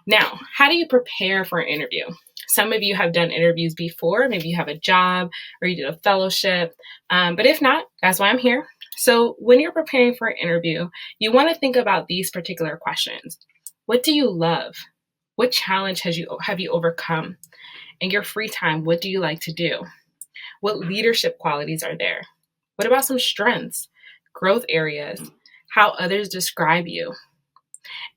Now, how do you prepare for an interview? Some of you have done interviews before. Maybe you have a job or you did a fellowship. But if not, that's why I'm here. So when you're preparing for an interview, you want to think about these particular questions. What do you love? What challenge have you overcome? In your free time, what do you like to do? What leadership qualities are there? What about some strengths, growth areas, how others describe you?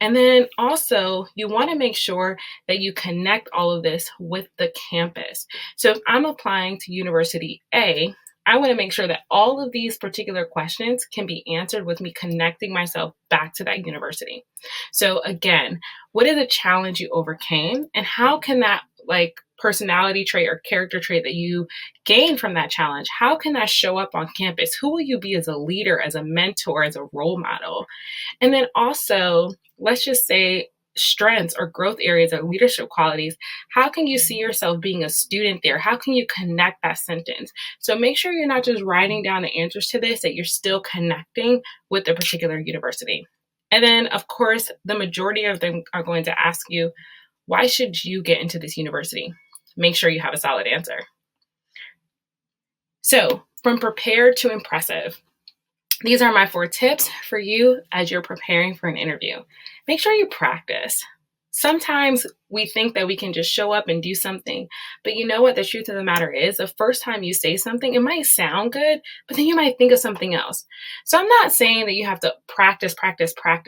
And then also, you want to make sure that you connect all of this with the campus. So if I'm applying to University A, I want to make sure that all of these particular questions can be answered with me connecting myself back to that university. So again, what is a challenge you overcame, and how can that personality trait or character trait that you gain from that challenge, how can that show up on campus? Who will you be as a leader, as a mentor, as a role model? And then also, let's just say strengths or growth areas or leadership qualities. How can you see yourself being a student there? How can you connect that sentence? So make sure you're not just writing down the answers to this, that you're still connecting with the particular university. And then, of course, the majority of them are going to ask you, why should you get into this university? Make sure you have a solid answer. So from prepared to impressive, these are my 4 tips for you as you're preparing for an interview. Make sure you practice. Sometimes we think that we can just show up and do something, but you know what the truth of the matter is? The first time you say something, it might sound good, but then you might think of something else. So I'm not saying that you have to practice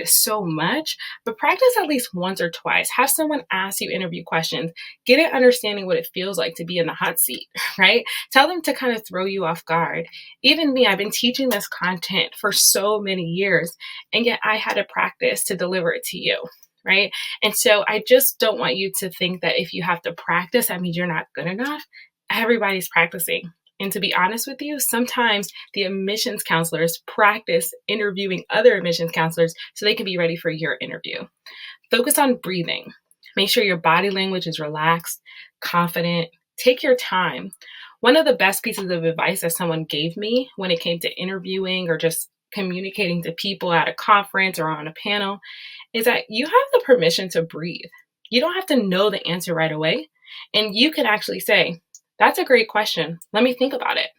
so much, but practice at least once or twice. Have someone ask you interview questions, get an understanding what it feels like to be in the hot seat, right? Tell them to kind of throw you off guard. Even me, I've been teaching this content for so many years, and yet I had to practice to deliver it to you. Right? And so I just don't want you to think that if you have to practice, that means you're not good enough. Everybody's practicing. And to be honest with you, sometimes the admissions counselors practice interviewing other admissions counselors so they can be ready for your interview. Focus on breathing. Make sure your body language is relaxed, confident. Take your time. One of the best pieces of advice that someone gave me when it came to interviewing or just communicating to people at a conference or on a panel is that you have the permission to breathe. You don't have to know the answer right away. And you can actually say, that's a great question. Let me think about it.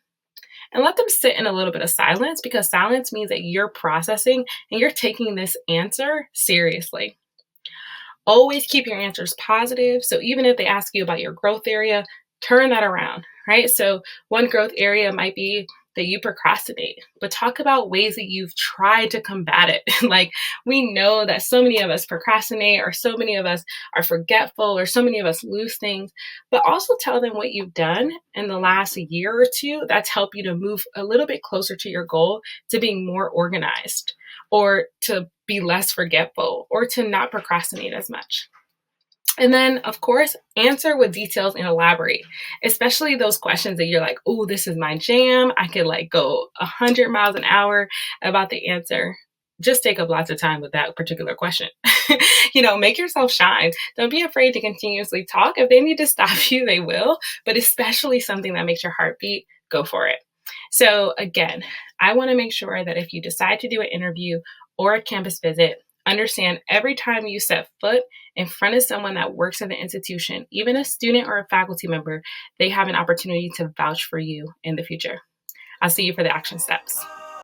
And let them sit in a little bit of silence, because silence means that you're processing and you're taking this answer seriously. Always keep your answers positive. So even if they ask you about your growth area, turn that around, right? So one growth area might be that you procrastinate, but talk about ways that you've tried to combat it. Like, we know that so many of us procrastinate, or so many of us are forgetful, or so many of us lose things, but also tell them what you've done in the last year or two that's helped you to move a little bit closer to your goal, to being more organized, or to be less forgetful, or to not procrastinate as much. And then, of course, answer with details and elaborate, especially those questions that you're like, oh, this is my jam. I could go 100 miles an hour about the answer. Just take up lots of time with that particular question. Make yourself shine. Don't be afraid to continuously talk. If they need to stop you, they will. But especially something that makes your heart beat, go for it. So again, I want to make sure that if you decide to do an interview or a campus visit, understand every time you set foot in front of someone that works in the institution, even a student or a faculty member, they have an opportunity to vouch for you in the future. I'll see you for the action steps.